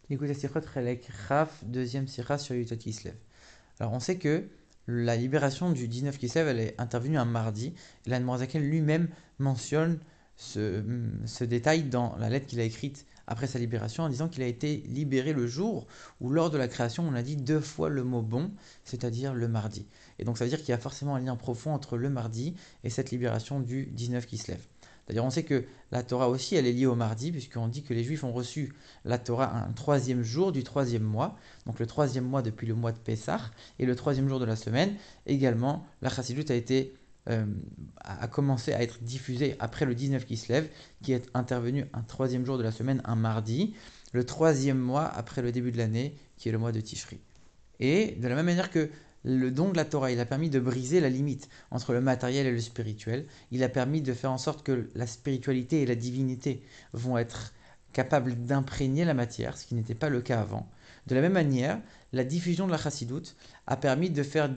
Écoutez, Sichot Chelek Raf, deuxième Sira sur Yutot Kislev. Alors, on sait que la libération du 19 Kislev, elle est intervenue un mardi. Et l'Admorazaken lui-même mentionne ce détail dans la lettre qu'il a écrite après sa libération en disant qu'il a été libéré le jour où, lors de la création, on a dit deux fois le mot bon, c'est-à-dire le mardi. Et donc, ça veut dire qu'il y a forcément un lien profond entre le mardi et cette libération du 19 Kislev. D'ailleurs, on sait que la Torah aussi, elle est liée au mardi, puisqu'on dit que les Juifs ont reçu la Torah un troisième jour du troisième mois, donc le troisième mois depuis le mois de Pessah, et le troisième jour de la semaine. Également, la Chassidoute a commencé à être diffusée après le 19 qui se lève, qui est intervenu un troisième jour de la semaine, un mardi, le troisième mois après le début de l'année, qui est le mois de Tishri. Et de la même manière que le don de la Torah, il a permis de briser la limite entre le matériel et le spirituel. Il a permis de faire en sorte que la spiritualité et la divinité vont être capables d'imprégner la matière, ce qui n'était pas le cas avant. De la même manière, la diffusion de la chassidoute a permis de faire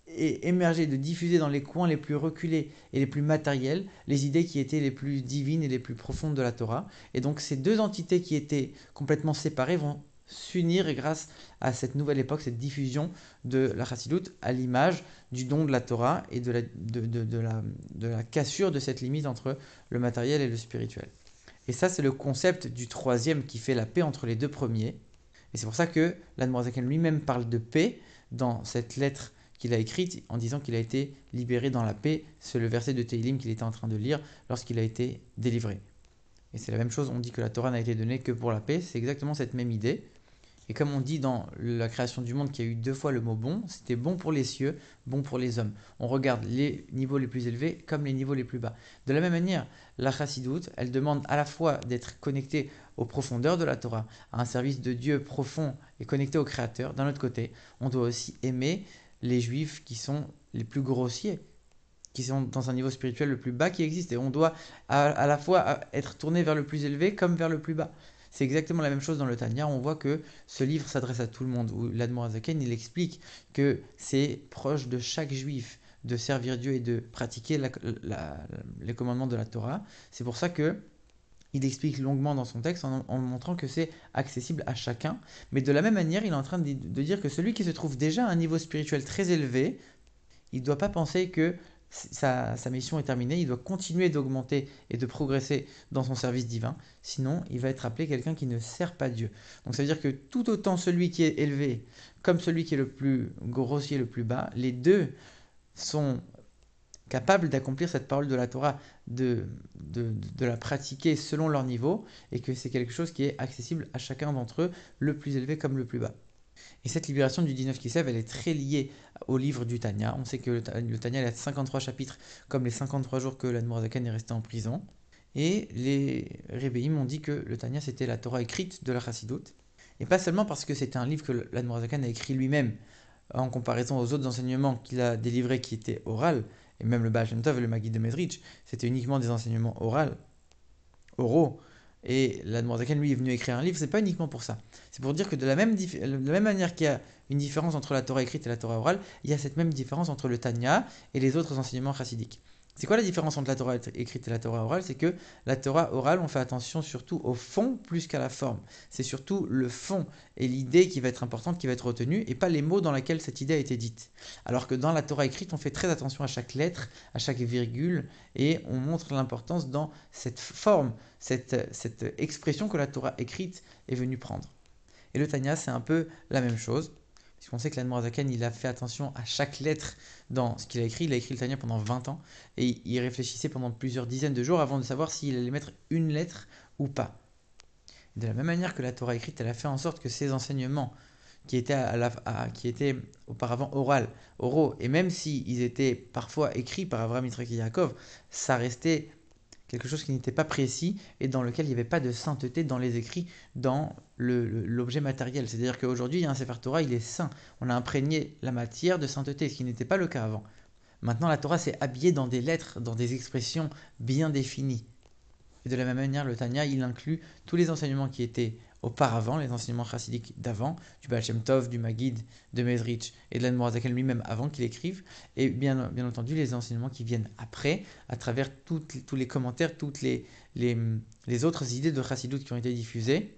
émerger, de diffuser dans les coins les plus reculés et les plus matériels les idées qui étaient les plus divines et les plus profondes de la Torah. Et donc ces deux entités qui étaient complètement séparées vont s'unir grâce à cette nouvelle époque, cette diffusion de la chassidoute à l'image du don de la Torah et de la cassure de cette limite entre le matériel et le spirituel. Et ça, c'est le concept du troisième qui fait la paix entre les deux premiers. Et c'est pour ça que l'Admorazaken lui-même parle de paix dans cette lettre qu'il a écrite en disant qu'il a été libéré dans la paix. C'est le verset de Teilim qu'il était en train de lire lorsqu'il a été délivré. Et c'est la même chose, on dit que la Torah n'a été donnée que pour la paix, c'est exactement cette même idée. Et comme on dit dans la création du monde qu'il y a eu deux fois le mot bon, c'était bon pour les cieux, bon pour les hommes. On regarde les niveaux les plus élevés comme les niveaux les plus bas. De la même manière, la chassidoute, elle demande à la fois d'être connectée aux profondeurs de la Torah, à un service de Dieu profond et connecté au Créateur. D'un autre côté, on doit aussi aimer les juifs qui sont les plus grossiers, qui sont dans un niveau spirituel le plus bas qui existe. Et on doit à la fois être tourné vers le plus élevé comme vers le plus bas. C'est exactement la même chose dans le Tanya. On voit que ce livre s'adresse à tout le monde. Où l'Admorazaken, il explique que c'est proche de chaque juif de servir Dieu et de pratiquer les commandements de la Torah. C'est pour ça que il explique longuement dans son texte en montrant que c'est accessible à chacun. Mais de la même manière, il est en train de dire que celui qui se trouve déjà à un niveau spirituel très élevé, il ne doit pas penser que sa mission est terminée, il doit continuer d'augmenter et de progresser dans son service divin, sinon il va être appelé quelqu'un qui ne sert pas Dieu. Donc ça veut dire que tout autant celui qui est élevé comme celui qui est le plus grossier, le plus bas, les deux sont capables d'accomplir cette parole de la Torah, de la pratiquer selon leur niveau, et que c'est quelque chose qui est accessible à chacun d'entre eux, le plus élevé comme le plus bas. Et cette libération du 19 Kislev, elle est très liée au livre du Tanya. On sait que le Tanya il a 53 chapitres, comme les 53 jours que l'Admorazakan est resté en prison. Et les Rébéim ont dit que le Tanya, c'était la Torah écrite de la Chassidoute. Et pas seulement parce que c'était un livre que l'Admorazakan a écrit lui-même, en comparaison aux autres enseignements qu'il a délivrés qui étaient oraux, et même le Baal Shem Tov et le Maggid de Mezrich, c'était uniquement des enseignements oraux, et l'Admorazaken, lui, est venu écrire un livre, c'est pas uniquement pour ça. C'est pour dire que de la même manière qu'il y a une différence entre la Torah écrite et la Torah orale, il y a cette même différence entre le Tanya et les autres enseignements chassidiques. C'est quoi la différence entre la Torah écrite et la Torah orale? C'est que la Torah orale, on fait attention surtout au fond plus qu'à la forme. C'est surtout le fond et l'idée qui va être importante, qui va être retenue, et pas les mots dans lesquels cette idée a été dite. Alors que dans la Torah écrite, on fait très attention à chaque lettre, à chaque virgule, et on montre l'importance dans cette forme, cette expression que la Torah écrite est venue prendre. Et le Tanya, c'est un peu la même chose. Puisqu'on sait que l'Admorazaken, il a fait attention à chaque lettre dans ce qu'il a écrit. Il a écrit le Tanya pendant 20 ans. Et il réfléchissait pendant plusieurs dizaines de jours avant de savoir s'il allait mettre une lettre ou pas. De la même manière que la Torah écrite, elle a fait en sorte que ces enseignements qui étaient auparavant oraux, et même s'ils étaient parfois écrits par Abraham, Yitzhak et Yaakov, ça restait quelque chose qui n'était pas précis et dans lequel il n'y avait pas de sainteté dans les écrits, dans l'objet matériel. C'est-à-dire qu'aujourd'hui, il y a un Sefer Torah, il est saint. On a imprégné la matière de sainteté, ce qui n'était pas le cas avant. Maintenant, la Torah s'est habillée dans des lettres, dans des expressions bien définies. Et de la même manière, le Tanya, il inclut tous les enseignements qui étaient auparavant, les enseignements chassidiques d'avant, du Baal Shem Tov, du Maggid, de Mezrich et de l'Admorazaken lui-même avant qu'il écrive, et bien entendu les enseignements qui viennent après, à travers tous les commentaires, toutes les autres idées de chassidoute qui ont été diffusées,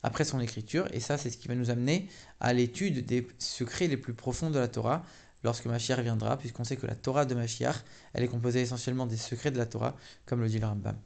après son écriture. Et ça, c'est ce qui va nous amener à l'étude des secrets les plus profonds de la Torah lorsque Mashiach viendra, puisqu'on sait que la Torah de Mashiach, elle est composée essentiellement des secrets de la Torah, comme le dit le Rambam.